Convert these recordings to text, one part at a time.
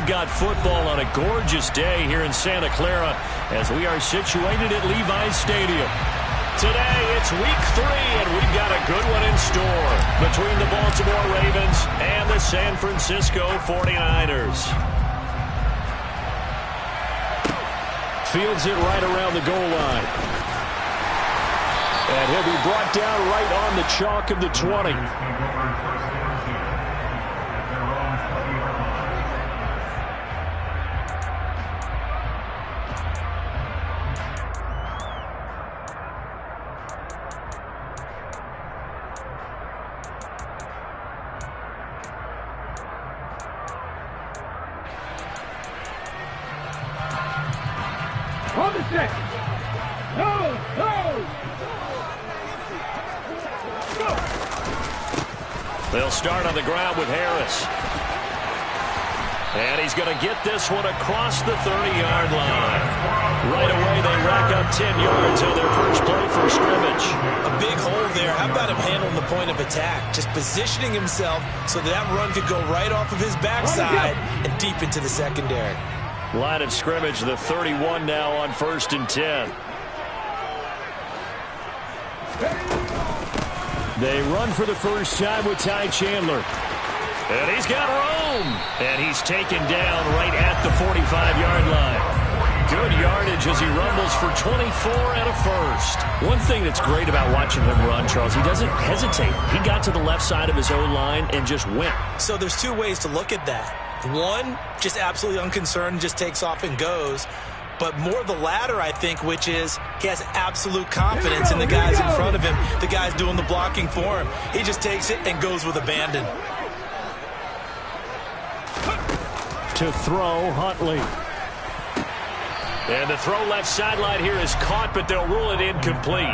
we've got football on a gorgeous day here in Santa Clara as we are situated at Levi's Stadium. Today, it's week 3, and we've got a good one in store between the Baltimore Ravens and the San Francisco 49ers. Fields it right around the goal line. And he'll be brought down right on the chalk of the 20. On the stick. No, no. Go. They'll start on the ground with Harris. And he's going to get this one across the 30-yard line. Right away, they rack up 10 yards on their first play from scrimmage. A big hole there. How about him handling the point of attack? Just positioning himself so that run could go right off of his backside and deep into the secondary. Line of scrimmage, the 31 now on 1st and 10. They run for the first time with Ty Chandler. And he's got room. And he's taken down right at the 45-yard line. Good yardage as he rumbles for 24 and a first. One thing that's great about watching him run, Charles, he doesn't hesitate. He got to the left side of his own line and just went. So there's two ways to look at that. One, just absolutely unconcerned, just takes off and goes. But more the latter, I think, which is he has absolute confidence in the guys in front of him, the guys doing the blocking for him. He just takes it and goes with abandon. To throw, Huntley. And the throw left sideline here is caught, but they'll rule it incomplete.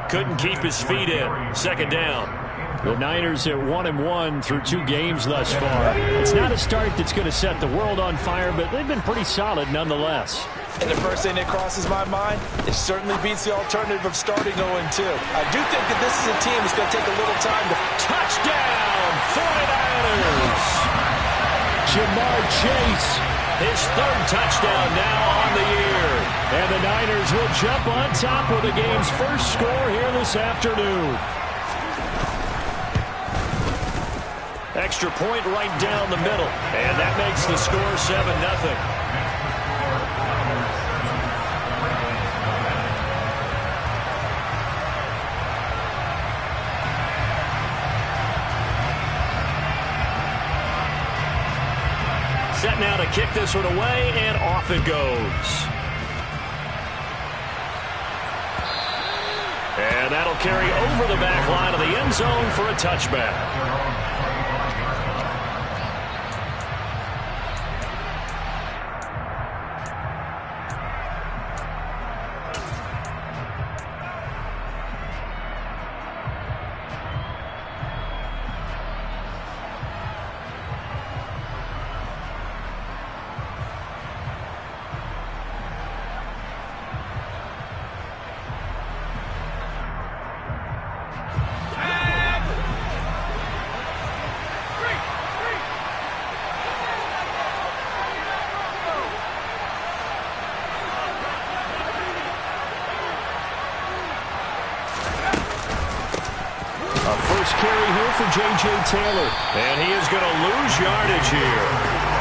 Couldn't keep his feet in. Second down. The Niners at 1-1 through 2 games thus far. It's not a start that's going to set the world on fire, but they've been pretty solid nonetheless. And the first thing that crosses my mind, it certainly beats the alternative of starting 0-2. I do think that this is a team that's going to take a little time to... Touchdown, 49ers! Jamar Chase, his 3rd touchdown now on the year. And the Niners will jump on top with the game's first score here this afternoon. Extra point right down the middle. And that makes the score 7-0. Set now to kick this one away, and off it goes. And that'll carry over the back line of the end zone for a touchback. Carry here for J.J. Taylor. And he is going to lose yardage here.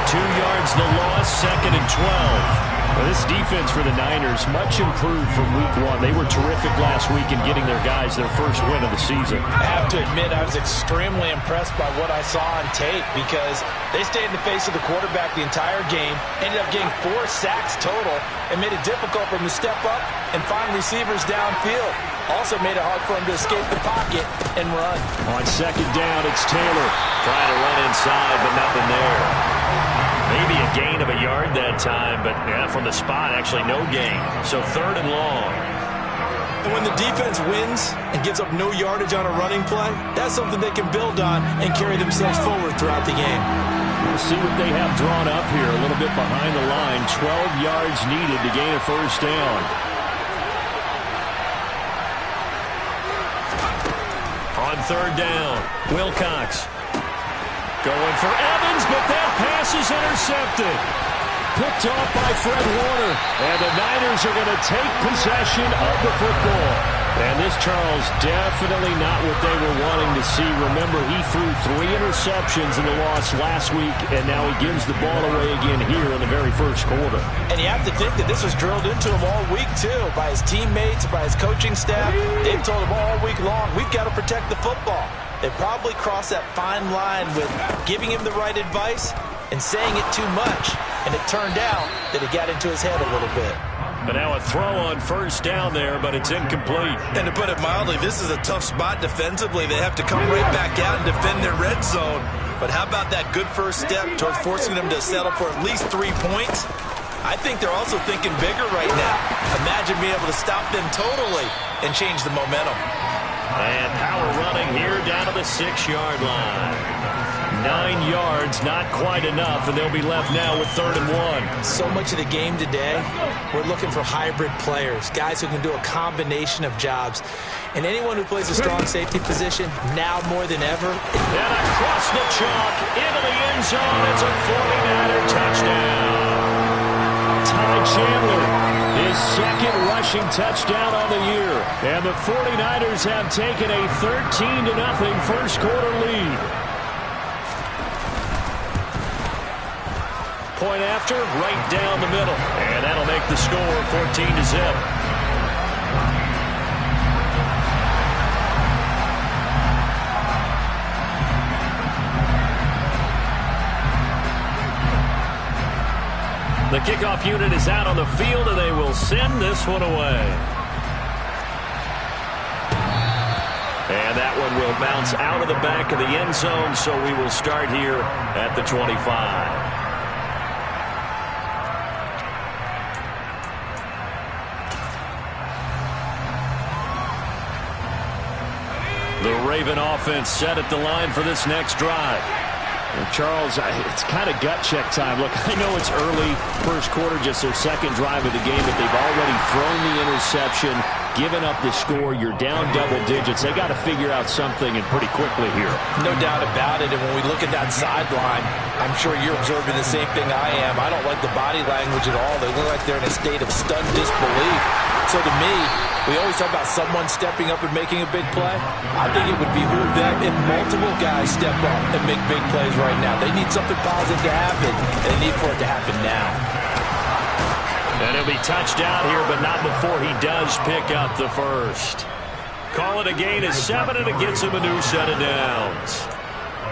2 yards the loss, 2nd and 12. Well, this defense for the Niners, much improved from week 1. They were terrific last week in getting their guys their first win of the season. I have to admit, I was extremely impressed by what I saw on tape because they stayed in the face of the quarterback the entire game, ended up getting 4 sacks total, and made it difficult for him to step up and find receivers downfield. Also made it hard for him to escape the pocket and run. On 2nd down, it's Taylor trying to run inside, but nothing there. Maybe a gain of a yard that time, but yeah, from the spot, actually no gain. So 3rd and long. And when the defense wins and gives up no yardage on a running play, that's something they can build on and carry themselves forward throughout the game. We'll see what they have drawn up here a little bit behind the line. 12 yards needed to gain a first down. On 3rd down, Wilcox. Going for Evans, but that pass is intercepted. Picked off by Fred Warner. And the Niners are going to take possession of the football. And this, Charles, definitely not what they were wanting to see. Remember, he threw 3 interceptions in the loss last week, and now he gives the ball away again here in the very first quarter. And you have to think that this was drilled into him all week, too, by his teammates, by his coaching staff. They've told him all week long, we've got to protect the football. They probably crossed that fine line with giving him the right advice and saying it too much. And it turned out that it got into his head a little bit. But now a throw on first down there, but it's incomplete. And to put it mildly, this is a tough spot defensively. They have to come right back out and defend their red zone. But how about that good first step towards forcing them to settle for at least 3 points? I think they're also thinking bigger right now. Imagine being able to stop them totally and change the momentum. And power running here down to the 6-yard line. 9 yards, not quite enough, and they'll be left now with 3rd and 1. So much of the game today, we're looking for hybrid players, guys who can do a combination of jobs. And anyone who plays a strong safety position, now more than ever. And across the chalk, into the end zone, it's a 49er touchdown. Ty Chandler, his 2nd rushing touchdown on the year. And the 49ers have taken a 13-0 first quarter lead. Point after, right down the middle. And that'll make the score 14-0. The kickoff unit is out on the field, and they will send this one away. And that one will bounce out of the back of the end zone, so we will start here at the 25. The Raven offense set at the line for this next drive. Well, Charles, it's kind of gut check time. Look, I know it's early, first quarter, just their 2nd drive of the game, but they've already thrown the interception, given up the score. You're down double digits. They got to figure out something, and pretty quickly here. No doubt about it, and when we look at that sideline, I'm sure you're observing the same thing I am. I don't like the body language at all. They look like they're in a state of stunned disbelief. So to me, we always talk about someone stepping up and making a big play. I think it would behoove them if multiple guys step up and make big plays right now. They need something positive to happen, and they need for it to happen now. And he'll be touched out here, but not before he does pick up the first. Call it a gain of 7, and it gets him a new set of downs.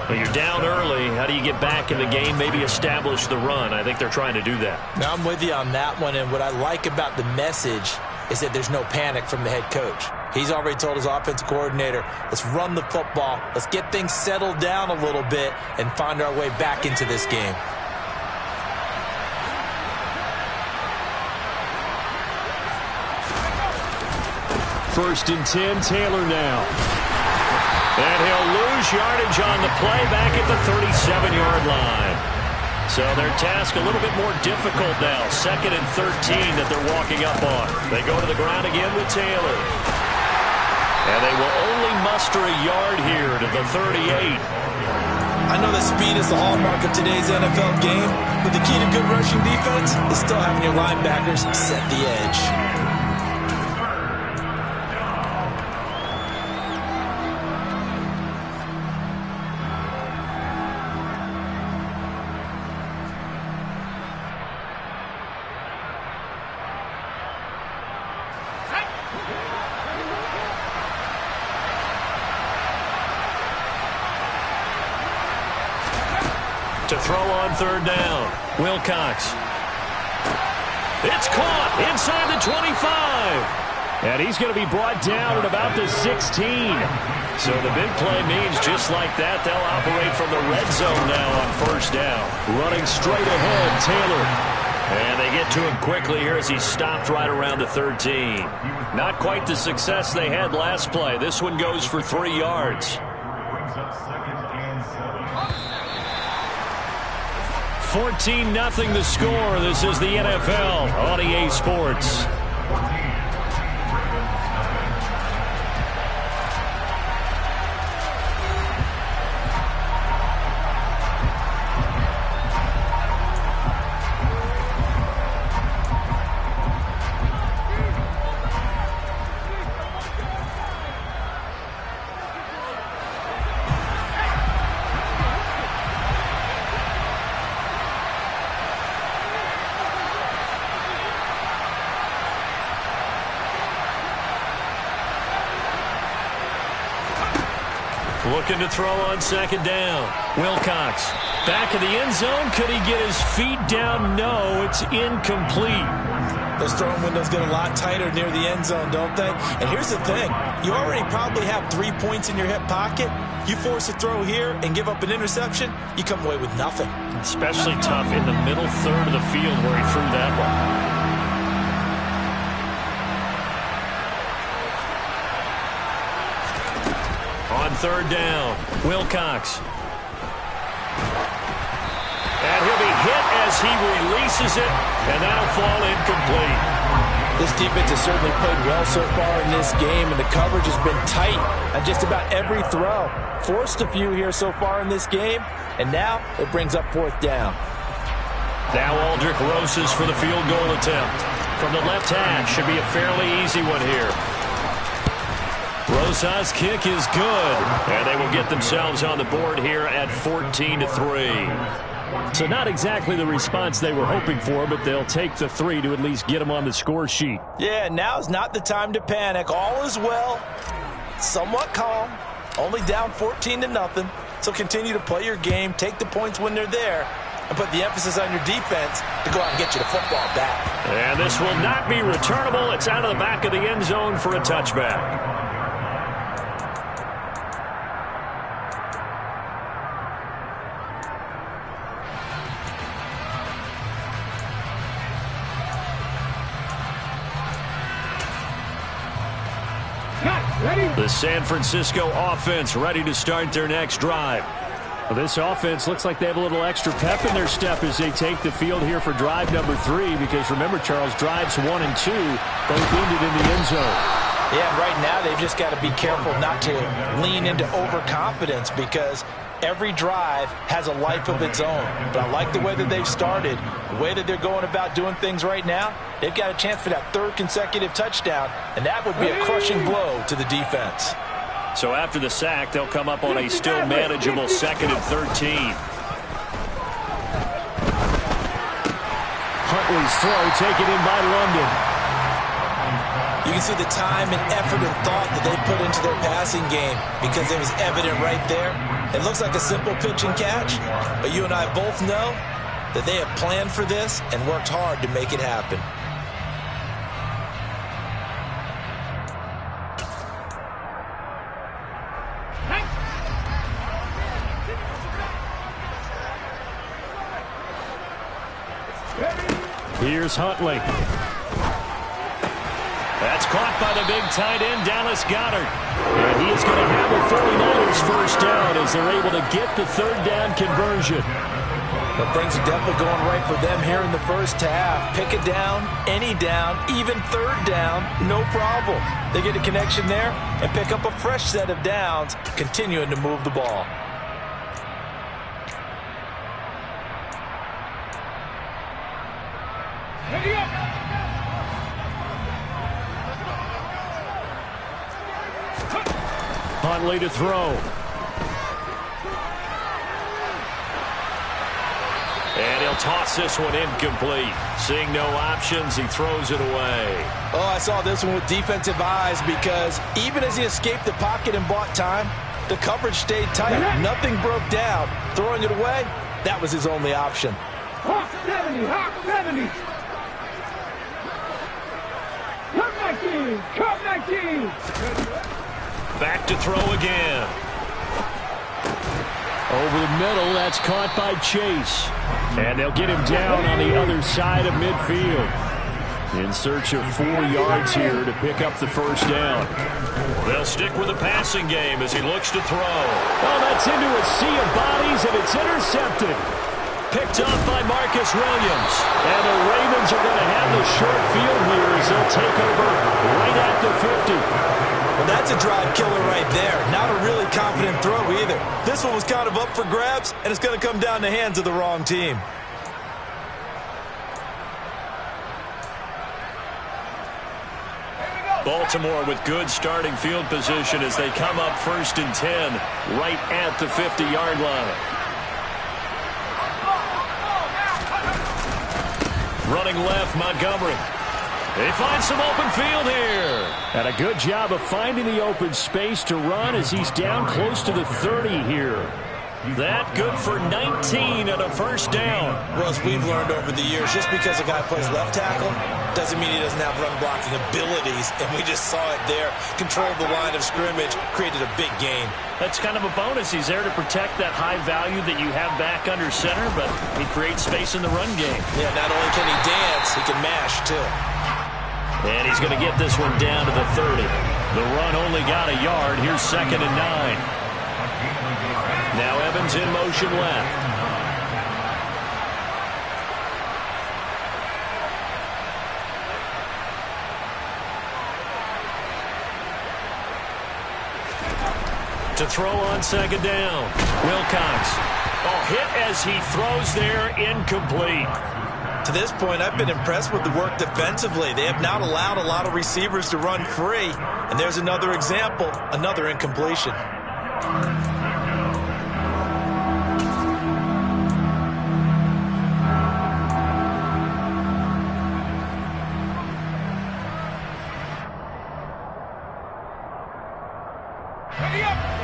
Well, you're down early. How do you get back in the game, maybe establish the run? I think they're trying to do that. Now, I'm with you on that one, and what I like about the message is that there's no panic from the head coach. He's already told his offensive coordinator, let's run the football, let's get things settled down a little bit and find our way back into this game. First and 10, Taylor now. And he'll lose yardage on the play back at the 37-yard line. So their task a little bit more difficult now. 2nd and 13 that they're walking up on. They go to the ground again with Taylor. And they will only muster a yard here to the 38. I know that speed is the hallmark of today's NFL game, but the key to good rushing defense is still having your linebackers set the edge. To throw on 3rd down. Wilcox. It's caught inside the 25. And he's going to be brought down at about the 16. So the big play means just like that, they'll operate from the red zone now on 1st down. Running straight ahead, Taylor. And they get to him quickly here as he stopped right around the 13. Not quite the success they had last play. This one goes for 3 yards. 14-0 the score. This is the NFL on EA Sports. Looking to throw on second down. Wilcox back in the end zone. Could he get his feet down? No, it's incomplete. Those throwing windows get a lot tighter near the end zone, don't they? And here's the thing. You already probably have 3 points in your hip pocket. You force a throw here and give up an interception, you come away with nothing. Especially tough in the middle third of the field where he threw that one. On third down, Wilcox. And he'll be hit as he releases it, and that'll fall incomplete. This defense has certainly played well so far in this game, and the coverage has been tight on just about every throw. Forced a few here so far in this game, and now it brings up fourth down. Now Aldrich Rosas for the field goal attempt. From the left hash, should be a fairly easy one here. Rosas' kick is good, and they will get themselves on the board here at 14-3. So not exactly the response they were hoping for, but they'll take the 3 to at least get them on the score sheet. Yeah, now's not the time to panic. All is well, somewhat calm, only down 14-0. So continue to play your game, take the points when they're there, and put the emphasis on your defense to go out and get you the football back. And this will not be returnable. It's out of the back of the end zone for a touchback. The San Francisco offense ready to start their next drive. Well, this offense looks like they have a little extra pep in their step as they take the field here for drive number 3, because remember, Charles, drives 1 and 2 both ended in the end zone. Yeah, right now they've just got to be careful not to lean into overconfidence, because every drive has a life of its own. But I like the way that they've started, the way that they're going about doing things right now. They've got a chance for that 3rd consecutive touchdown, and that would be a crushing blow to the defense. So after the sack, they'll come up on a still manageable 2nd and 13. Huntley's throw taken in by London. You can see the time and effort and thought that they put into their passing game, because it was evident right there. It looks like a simple pitch and catch, but you and I both know that they have planned for this and worked hard to make it happen. Here's Huntley. That's caught by the big tight end, Dallas Goedert. And he is going to have a 49ers first down as they're able to get the 3rd down conversion. But things are definitely going right for them here in the first half. Pick a down, any down, even 3rd down, no problem. They get a connection there and pick up a fresh set of downs, continuing to move the ball. Huntley to throw. And he'll toss this one incomplete. Seeing no options, he throws it away. Oh, I saw this one with defensive eyes, because even as he escaped the pocket and bought time, the coverage stayed tight. Nothing broke down. Throwing it away, that was his only option. Hawk 70, Hawk 70. Come 19. Back to throw again. Over the middle, that's caught by Chase. And they'll get him down on the other side of midfield. In search of 4 yards here to pick up the first down. They'll stick with the passing game as he looks to throw. Oh, that's into a sea of bodies, and it's intercepted. Picked off by Marcus Williams. And the Ravens are going to have the short field here as they'll take over right at the 50. Well, that's a drive killer right there. Not a really confident throw either. This one was kind of up for grabs, and it's going to come down in the hands of the wrong team. Baltimore with good starting field position as they come up 1st and 10 right at the 50-yard line. Running left, Montgomery. They find some open field here. And a good job of finding the open space to run as he's down close to the 30 here. That good for 19 and a first down. Well, as we've learned over the years, just because a guy plays left tackle doesn't mean he doesn't have run-blocking abilities, and we just saw it there. Controlled the line of scrimmage, created a big gain. That's kind of a bonus. He's there to protect that high value that you have back under center, but he creates space in the run game. Yeah, not only can he dance, he can mash, too. And he's going to get this one down to the 30. The run only got a yard. Here's 2nd and 9. Now Evans in motion left. To throw on 2nd down. Wilcox. Oh, hit as he throws there, incomplete. To this point, I've been impressed with the work defensively. They have not allowed a lot of receivers to run free. And there's another example, another incompletion.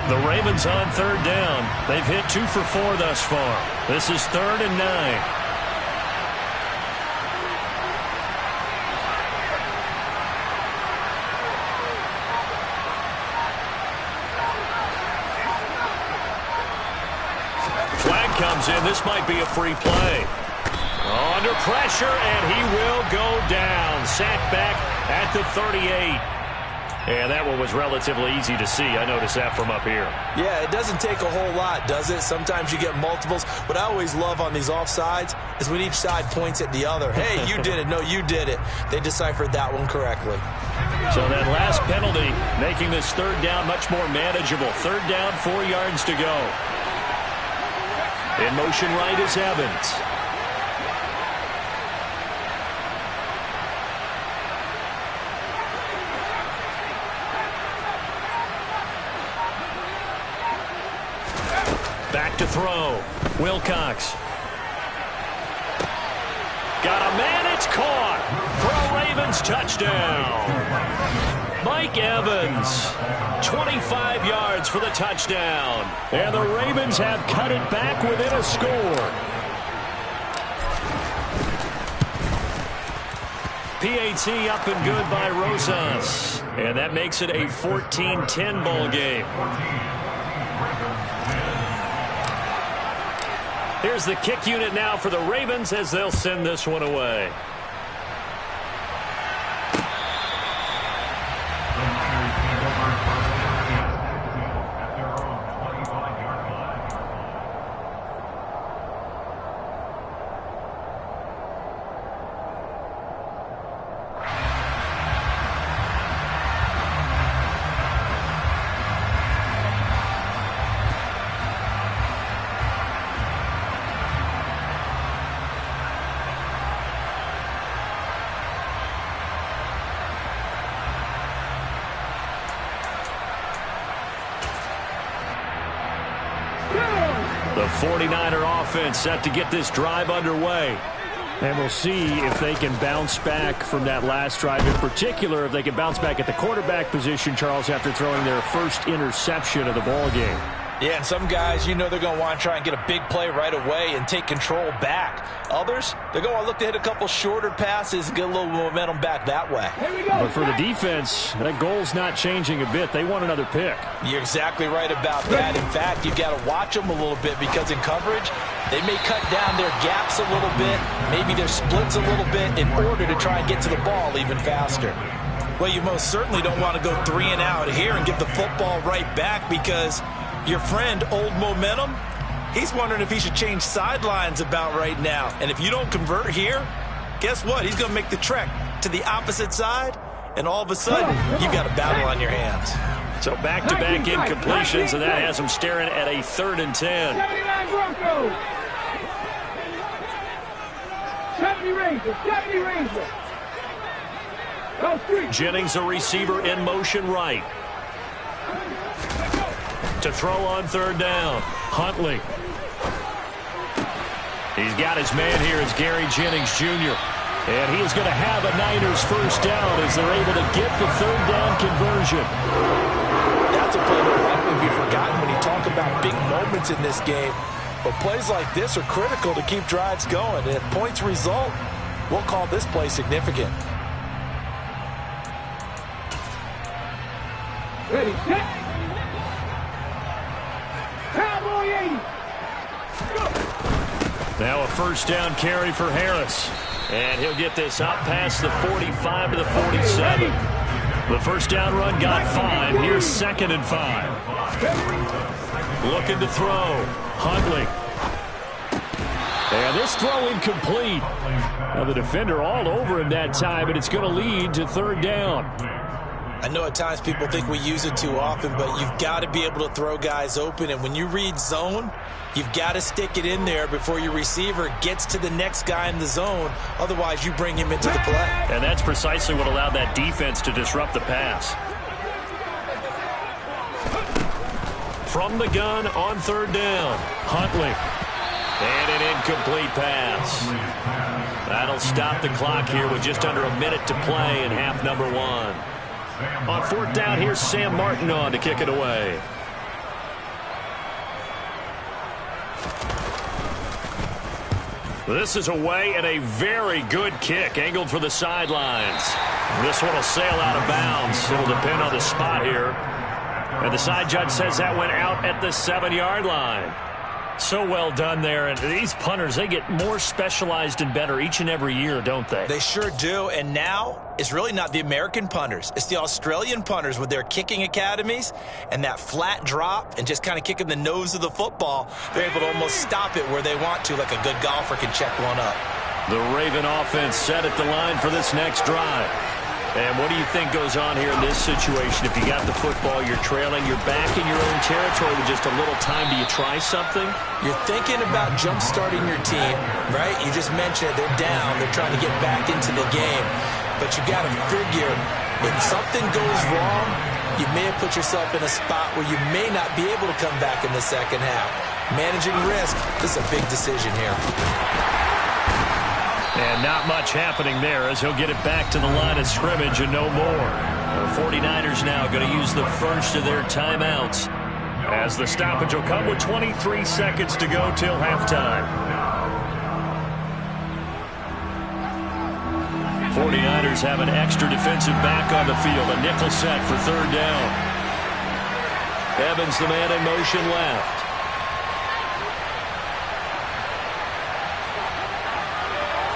The Ravens on 3rd down. They've hit 2 for 4 thus far. This is 3rd and 9. Flag comes in. This might be a free play. Under pressure, and he will go down. Sacked back at the 38. And that one was relatively easy to see. I noticed that from up here. Yeah, it doesn't take a whole lot, does it? Sometimes you get multiples. What I always love on these offsides is when each side points at the other. Hey, you did it. No, you did it. They deciphered that one correctly. So that last penalty making this 3rd down much more manageable. 3rd down, 4 yards to go. In motion right is Evans. Back to throw. Wilcox. Got a man, it's caught for a Ravens touchdown. Mike Evans, 25 yards for the touchdown. And the Ravens have cut it back within a score. PAT up and good by Rosas. And that makes it a 14-10 ball game. Here's the kick unit now for the Ravens as they'll send this one away. The 49er offense set to get this drive underway. And we'll see if they can bounce back from that last drive. In particular, if they can bounce back at the quarterback position, Charles, after throwing their first interception of the ball game. Yeah, and some guys, you know they're going to want to try and get a big play right away and take control back. Others, they're going to look to hit a couple shorter passes and get a little momentum back that way. But for the defense, that goal's not changing a bit. They want another pick. You're exactly right about that. In fact, you've got to watch them a little bit because in coverage, they may cut down their gaps a little bit, maybe their splits a little bit in order to try and get to the ball even faster. Well, you most certainly don't want to go 3 and out here and give the football right back because your friend, Old Momentum, he's wondering if he should change sidelines about right now. And if you don't convert here, guess what? He's going to make the trek to the opposite side, and all of a sudden, you've got a battle on your hands. So back-to-back incompletions, and that has him staring at a 3rd and 10. 79 Broncos. 70 Rangers. 70 Rangers. Jennings, a receiver in motion right. To throw on 3rd down. Huntley. He's got his man here. It's Gary Jennings Jr. And he is going to have a Niners first down as they're able to get the third down conversion. That's a play that will likely be forgotten when you talk about big moments in this game. But plays like this are critical to keep drives going. And if points result, we'll call this play significant. Ready, set. Cowboy 80. Go. Now a first down carry for Harris. And he'll get this out past the 45 to the 47. The first down run got 5. Here's 2nd and 5. Looking to throw. Huntley. And this throw incomplete. Now the defender all over him that time, and it's going to lead to third down. I know at times people think we use it too often, but you've got to be able to throw guys open. And when you read zone, you've got to stick it in there before your receiver gets to the next guy in the zone. Otherwise, you bring him into the play. And that's precisely what allowed that defense to disrupt the pass. From the gun on third down, Huntley. And an incomplete pass. That'll stop the clock here with just under a minute to play in half number 1. On fourth down, here's Sam Martin on to kick it away. This is away and a very good kick, angled for the sidelines. This one will sail out of bounds. It'll depend on the spot here. And the side judge says that went out at the 7-yard line. So well done there. And these punters, they get more specialized and better each and every year, don't they? They sure do. And now it's really not the American punters. It's the Australian punters with their kicking academies and that flat drop and just kind of kicking the nose of the football. They're able to almost stop it where they want to, like a good golfer can check one up. The Raven offense set at the line for this next drive. And what do you think goes on here in this situation? If you got the football, you're trailing, you're back in your own territory with just a little time. Do you try something? You're thinking about jump-starting your team, right? You just mentioned they're down. They're trying to get back into the game. But you got to figure if something goes wrong, you may have put yourself in a spot where you may not be able to come back in the second half. Managing risk, this is a big decision here. And not much happening there as he'll get it back to the line of scrimmage and no more. The 49ers now going to use the first of their timeouts as the stoppage will come with 23 seconds to go till halftime. 49ers have an extra defensive back on the field, a nickel set for third down. Evans, the man in motion left.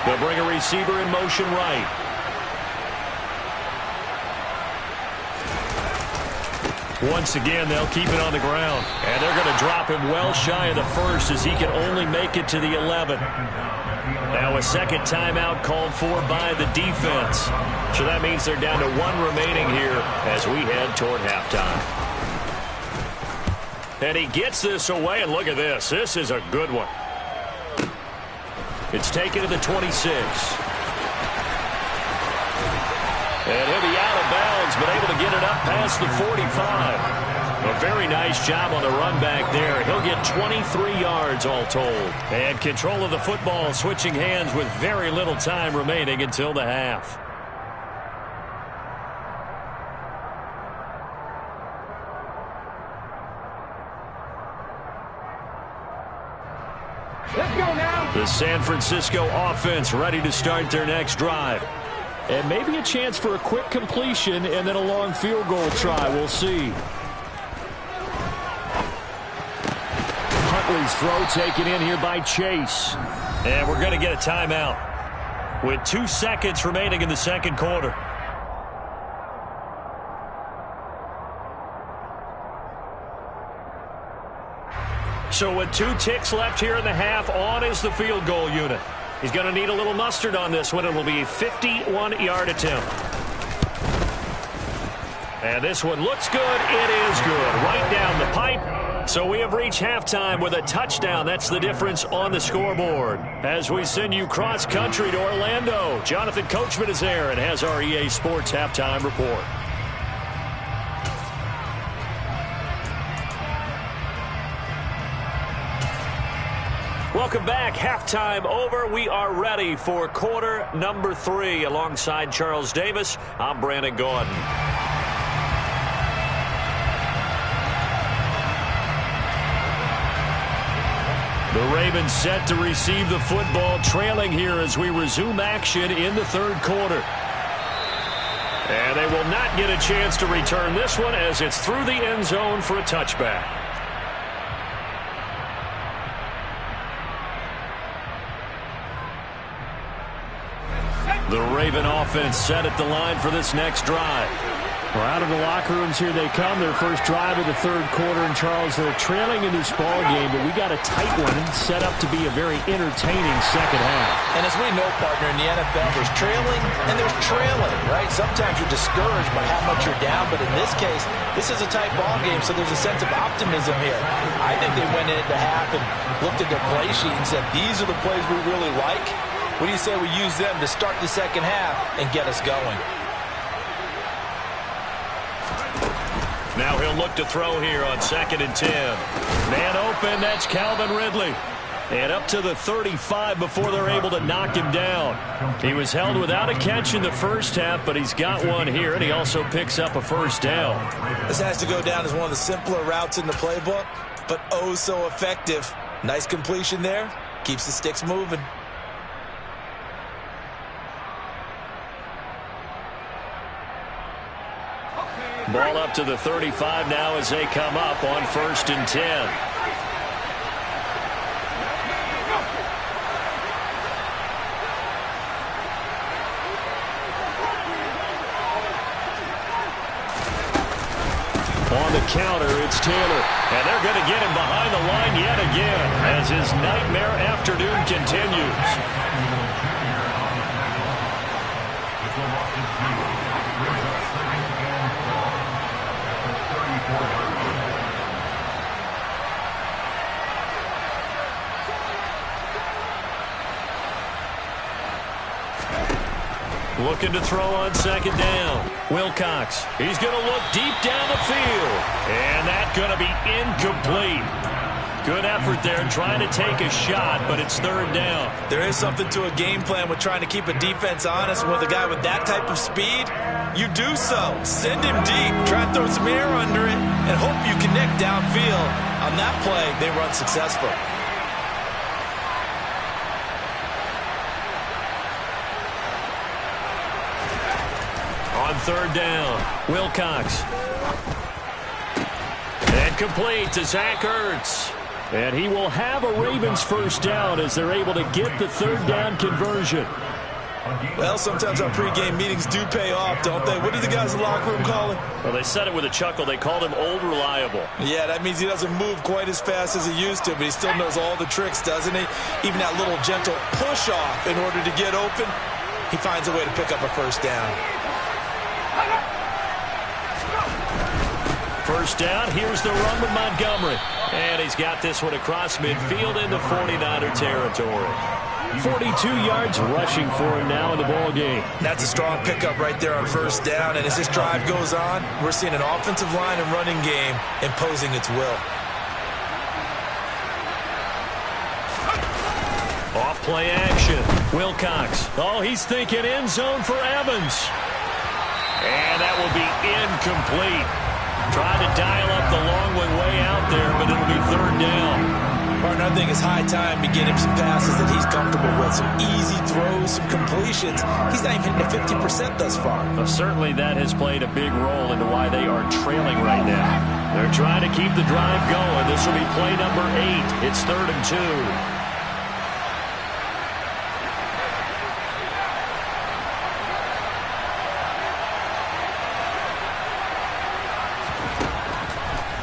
They'll bring a receiver in motion right. Once again, they'll keep it on the ground. And they're going to drop him well shy of the first as he can only make it to the 11. Now a second timeout called for by the defense. So that means they're down to 1 remaining here as we head toward halftime. And he gets this away, and look at this. This is a good one. It's taken to the 26. And he'll be out of bounds, but able to get it up past the 45. A very nice job on the run back there. He'll get 23 yards all told. And control of the football switching hands with very little time remaining until the half. Let's go now. The San Francisco offense ready to start their next drive. And maybe a chance for a quick completion and then a long field goal try. We'll see. Huntley's throw taken in here by Chase. And we're going to get a timeout with 2 seconds remaining in the second quarter. So with 2 ticks left here in the half, on is the field goal unit. He's going to need a little mustard on this one. It will be a 51-yard attempt. And this one looks good. It is good. Right down the pipe. So we have reached halftime with a touchdown. That's the difference on the scoreboard. As we send you cross-country to Orlando, Jonathan Coachman is there and has our EA Sports halftime report. Welcome back. Halftime over. We are ready for quarter number 3. Alongside Charles Davis, I'm Brandon Gordon. The Ravens set to receive the football, trailing here as we resume action in the third quarter. And they will not get a chance to return this one as it's through the end zone for a touchback. The Raven offense set at the line for this next drive. Well, out of the locker rooms here they come. Their first drive of the third quarter. And, Charles, they're trailing in this ball game, but we got a tight one set up to be a very entertaining second half. And as we know, partner, in the NFL, there's trailing and there's trailing, right? Sometimes you're discouraged by how much you're down, but in this case, this is a tight ball game, so there's a sense of optimism here. I think they went into half and looked at their play sheet and said, these are the plays we really like. What do you say we use them to start the second half and get us going? Now he'll look to throw here on 2nd and 10. Man open, that's Calvin Ridley. And up to the 35 before they're able to knock him down. He was held without a catch in the first half, but he's got one here, and he also picks up a first down. This has to go down as one of the simpler routes in the playbook, but oh so effective. Nice completion there. Keeps the sticks moving. Ball up to the 35 now as they come up on 1st and 10. On the counter, it's Taylor. And they're going to get him behind the line yet again as his nightmare afternoon continues. Looking to throw on 2nd down. Wilcox, he's going to look deep down the field. And that's going to be incomplete. Good effort there trying to take a shot, but it's 3rd down. There is something to a game plan with trying to keep a defense honest. With a guy with that type of speed, you do so. Send him deep, try to throw some air under it, and hope you connect downfield. On that play, they run successful. On 3rd down, Wilcox. And complete to Zach Ertz. And he will have a Ravens first down as they're able to get the 3rd down conversion. Well, sometimes our pregame meetings do pay off, don't they? What do the guys in the locker room call him? Well, they said it with a chuckle. They called him Old Reliable. Yeah, that means he doesn't move quite as fast as he used to, but he still knows all the tricks, doesn't he? Even that little gentle push-off in order to get open, he finds a way to pick up a first down. First down, here's the run with Montgomery. And he's got this one across midfield into 49er territory. 42 yards rushing for him now in the ball game. That's a strong pickup right there on first down. And as this drive goes on, we're seeing an offensive line and running game imposing its will. Off play action. Wilcox. Oh, he's thinking end zone for Evans. And that will be incomplete. Trying to dial up the long way out there, but it'll be 3rd down. Partner, I think it's high time to get him some passes that he's comfortable with. Some easy throws, some completions. He's not even hitting the 50% thus far. Well, certainly that has played a big role into why they are trailing right now. They're trying to keep the drive going. This will be play number 8. It's 3rd and 2.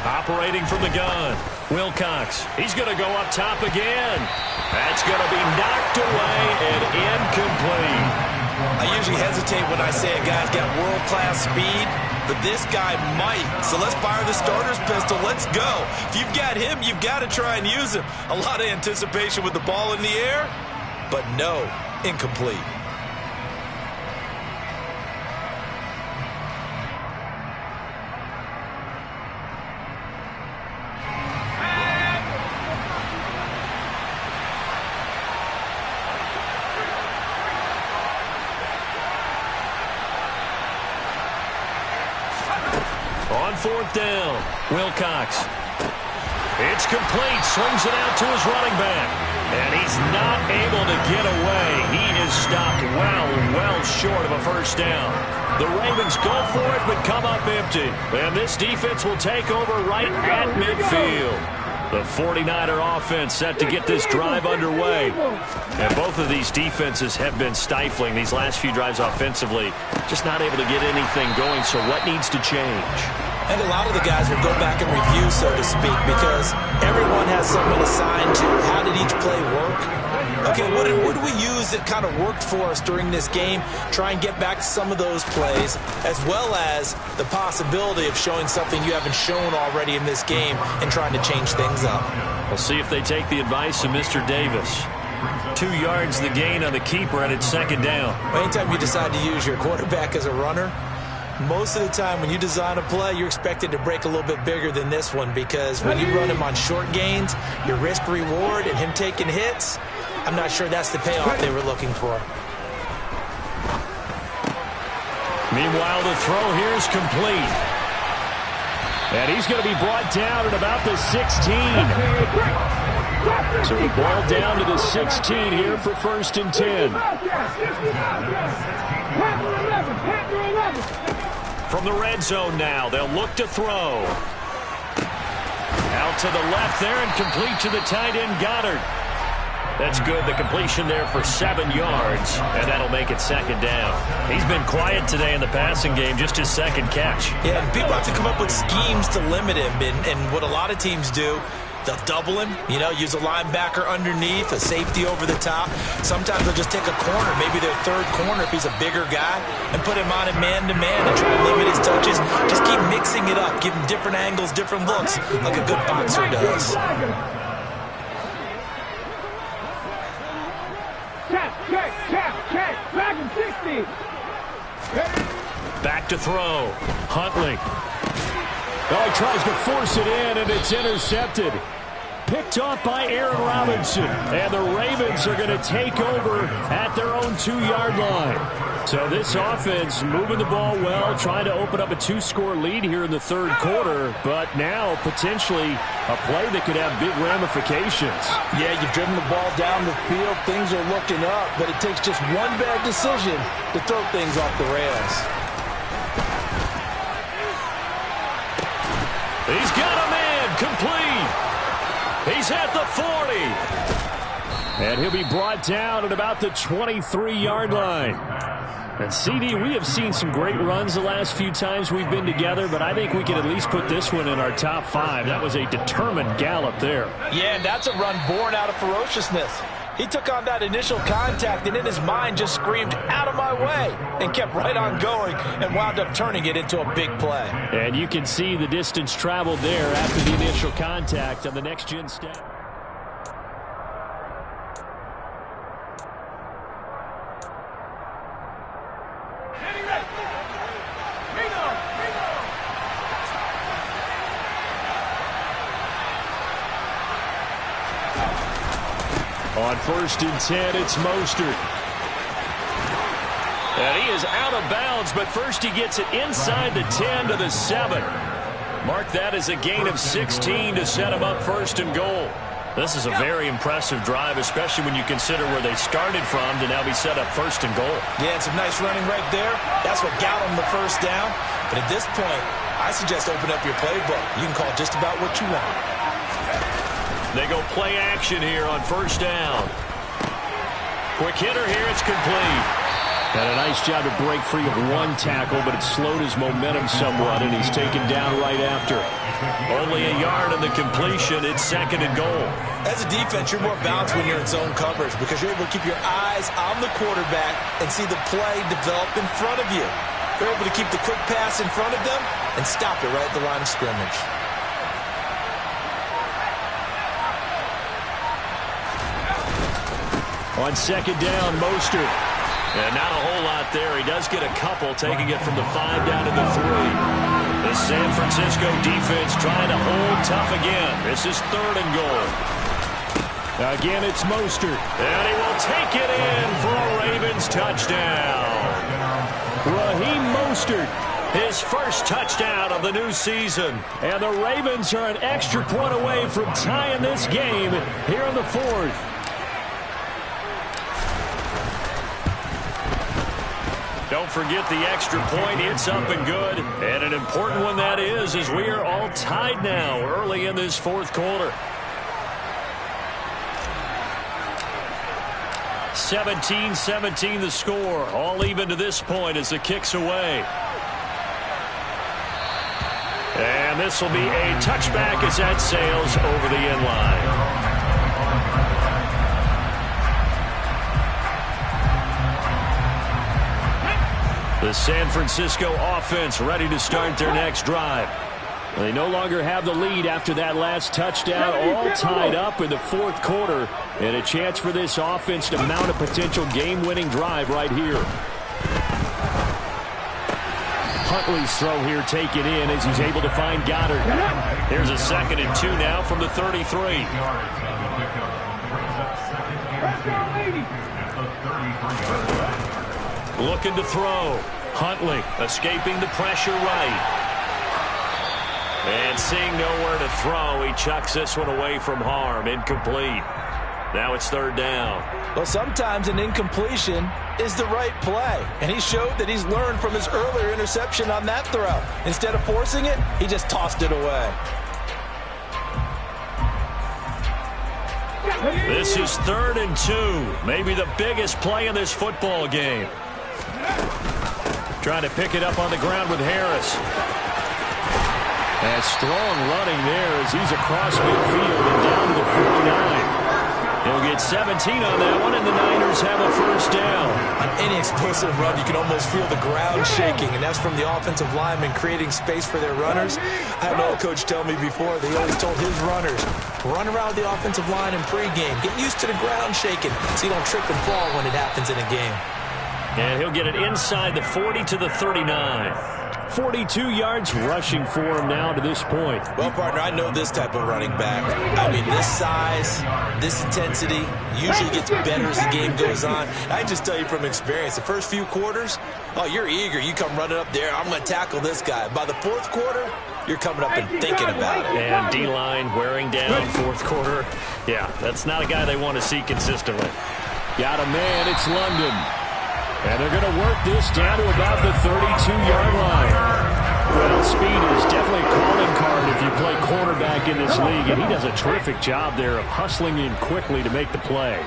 Operating from the gun, Wilcox. He's going to go up top again. That's going to be knocked away and incomplete. I usually hesitate when I say a guy's got world-class speed, but this guy might. So let's fire the starter's pistol. Let's go. If you've got him, you've got to try and use him. A lot of anticipation with the ball in the air, but no, incomplete. On fourth down, Wilcox. It's complete. Swings it out to his running back. And he's not able to get away. He is stopped well short of a first down. The Ravens go for it, but come up empty. And this defense will take over right at midfield. The 49er offense set to get this drive underway. And both of these defenses have been stifling these last few drives offensively. Just not able to get anything going, so what needs to change? And a lot of the guys will go back and review, so to speak, because everyone has something assigned to how did each play work. Okay, what did we use that kind of worked for us during this game? Try and get back to some of those plays, as well as the possibility of showing something you haven't shown already in this game and trying to change things up. We'll see if they take the advice of Mr. Davis. 2 yards the gain on the keeper, and it's second down. Anytime you decide to use your quarterback as a runner, most of the time when you design a play, you're expected to break a little bit bigger than this one, because when you run him on short gains, your risk-reward and him taking hits, I'm not sure that's the payoff they were looking for. Meanwhile, the throw here is complete. And he's going to be brought down at about the 16. So the ball down to the 16 here for first and 10. From the red zone now, they'll look to throw. Out to the left there and complete to the tight end, Goddard. That's good. The completion there for 7 yards, and that'll make it second down. He's been quiet today in the passing game, just his second catch. Yeah, and people have to come up with schemes to limit him, and what a lot of teams do, they'll double him, use a linebacker underneath, a safety over the top. Sometimes they'll just take a corner, maybe their third corner if he's a bigger guy, and put him on a man-to-man and try to limit his touches. Just keep mixing it up, give him different angles, different looks, like a good boxer does. Back to throw. Huntley. Oh, he tries to force it in, and it's intercepted. Picked off by Aaron Robinson. And the Ravens are going to take over at their own 2-yard line. So this offense moving the ball well, trying to open up a 2-score lead here in the third quarter. But now potentially a play that could have big ramifications. Yeah, you've driven the ball down the field. Things are looking up, but it takes just one bad decision to throw things off the rails. He's got a man complete. He's at the 40. And he'll be brought down at about the 23-yard line. And CD, we have seen some great runs the last few times we've been together, but I think we can at least put this one in our top 5. That was a determined gallop there. Yeah, and that's a run born out of ferociousness. He took on that initial contact and in his mind just screamed, "Out of my way," and kept right on going and wound up turning it into a big play. And you can see the distance traveled there after the initial contact on the next-gen stat. On first and 10, it's Mostert. And he is out of bounds, but first he gets it inside the 10 to the 7. Mark that as a gain of 16 to set him up first and goal. This is a very impressive drive, especially when you consider where they started from to now be set up first and goal. Yeah, and some nice running right there. That's what got him the first down. But at this point, I suggest open up your playbook. You can call just about what you want. They go play action here on first down. Quick hitter here, it's complete. Had a nice job to break free of one tackle, but it slowed his momentum somewhat, and he's taken down right after. Only a yard on the completion. It's second and goal. As a defense, you're more balanced when you're in zone coverage because you're able to keep your eyes on the quarterback and see the play develop in front of you. You're able to keep the quick pass in front of them and stop it right at the line of scrimmage. On second down, Mostert. And not a whole lot there. He does get a couple, taking it from the 5 down to the 3. The San Francisco defense trying to hold tough again. This is third and goal. Again, it's Mostert. And he will take it in for a Ravens touchdown. Raheem Mostert His first touchdown of the new season. And the Ravens are an extra point away from tying this game here in the fourth. Don't forget the extra point. It's up and good. And an important one that is, as we are all tied now early in this fourth quarter. 17-17 the score. All even to this point as the kick's away. And this will be a touchback as that sails over the end line. The San Francisco offense ready to start their next drive. They no longer have the lead after that last touchdown, all tied up in the fourth quarter, and a chance for this offense to mount a potential game-winning drive right here. Huntley's throw here taken in as he's able to find Goddard. Here's a 2nd and 2 now from the 33. Looking to throw. Huntley escaping the pressure right. And seeing nowhere to throw, he chucks this one away from harm. Incomplete. Now it's 3rd down. Well, sometimes an incompletion is the right play. And he showed that he's learned from his earlier interception on that throw. Instead of forcing it, he just tossed it away. This is 3rd and 2. Maybe the biggest play in this football game. Trying to pick it up on the ground with Harris. And strong running there as he's across midfield and down to the 49. He'll get 17 on that one, and the Niners have a 1st down. On any explosive run, you can almost feel the ground shaking, and that's from the offensive linemen creating space for their runners. I had an old coach tell me before, they always told his runners, run around the offensive line in pregame. Get used to the ground shaking so you don't trip and fall when it happens in a game. And he'll get it inside the 40 to the 39. 42 yards rushing for him now to this point. Well, partner, I know this type of running back. I mean, this size, this intensity usually gets better as the game goes on. I can just tell you from experience, the first few quarters, oh, you're eager. You come running up there, I'm going to tackle this guy. By the 4th quarter, you're coming up and thinking about it. And D-line wearing down 4th quarter. Yeah, that's not a guy they want to see consistently. Got a man, it's London. And they're going to work this down to about the 32-yard line. Well, speed is definitely a calling card if you play quarterback in this league, and he does a terrific job there of hustling in quickly to make the play.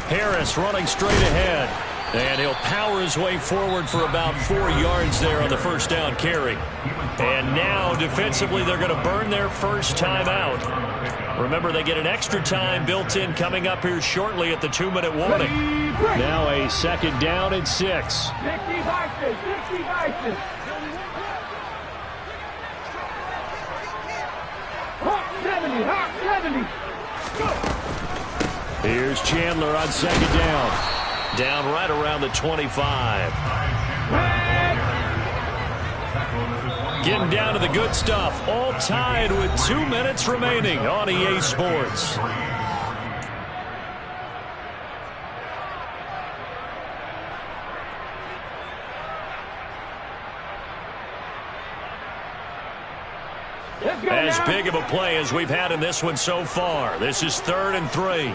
Harris running straight ahead. And he'll power his way forward for about 4 yards there on the 1st down carry. And now, defensively, they're going to burn their first time out. Remember, they get an extra time built in coming up here shortly at the 2-minute warning. Now a 2nd down and 6. Here's Chandler on 2nd down. Down right around the 25. Getting down to the good stuff. All tied with 2 minutes remaining on EA Sports. As big of a play as we've had in this one so far. This is 3rd and 3.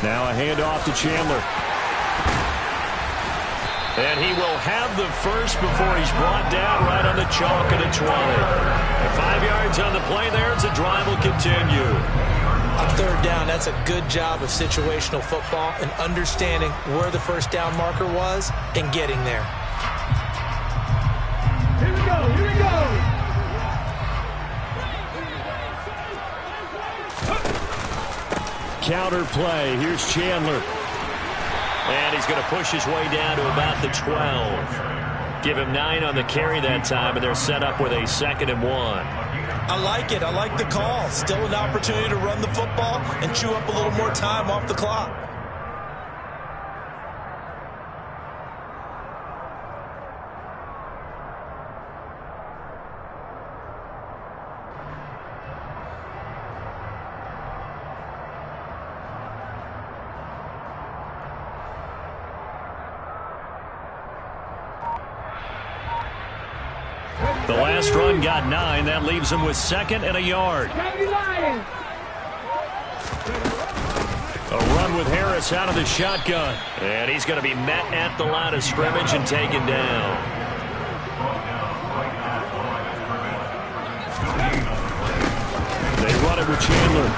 Now a handoff to Chandler. And he will have the first before he's brought down right on the chalk at the 20. And 5 yards on the play there as the drive will continue. On 3rd down, that's a good job of situational football and understanding where the 1st down marker was and getting there. Here we go, here we go. Counter play. Here's Chandler. And he's going to push his way down to about the 12. Give him 9 on the carry that time, and they're set up with a 2nd and 1. I like it. I like the call. Still an opportunity to run the football and chew up a little more time off the clock. The last run got 9. That leaves him with 2nd and a yard. A run with Harris out of the shotgun. And he's going to be met at the line of scrimmage and taken down. They run it with Chandler.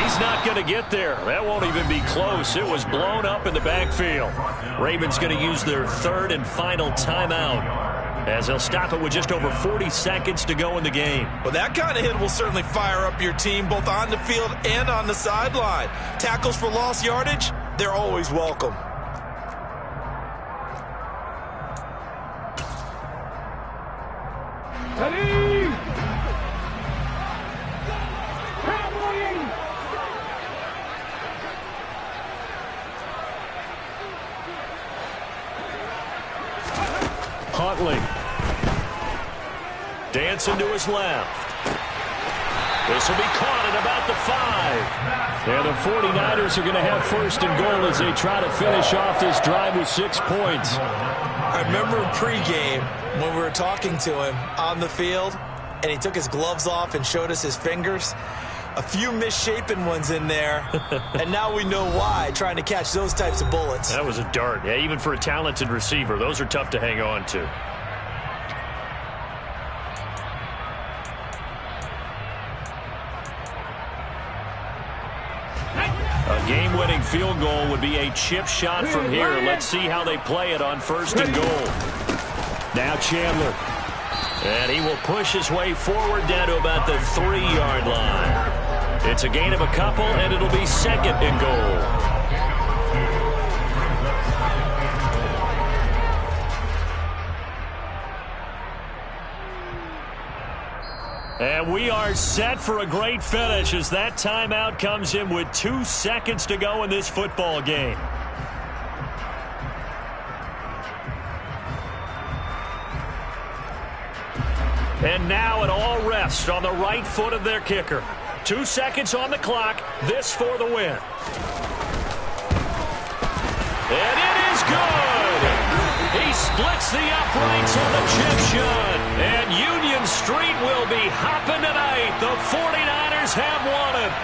He's not going to get there. That won't even be close. It was blown up in the backfield. Ravens going to use their 3rd and final timeout, as they'll stop it with just over 40 seconds to go in the game. Well, that kind of hit will certainly fire up your team, both on the field and on the sideline. Tackles for lost yardage, they're always welcome. Ready? Huntley. Dancing to his left. This will be caught at about the 5. And the 49ers are going to have 1st and goal as they try to finish off this drive with 6 points. I remember in pregame when we were talking to him on the field, and he took his gloves off and showed us his fingers. A few misshapen ones in there, and now we know why, trying to catch those types of bullets. That was a dart. Yeah, even for a talented receiver, those are tough to hang on to. A game-winning field goal would be a chip shot from here. Let's see how they play it on 1st and goal. Now Chandler. And he will push his way forward down to about the 3-yard line. It's a gain of a couple, and it'll be 2nd and goal. And we are set for a great finish as that timeout comes in with 2 seconds to go in this football game. And now it all rests on the right foot of their kicker. 2 seconds on the clock. This for the win. And it is good. He splits the uprights on the chip shot. And Union Street will be hopping tonight. The 49ers have won it.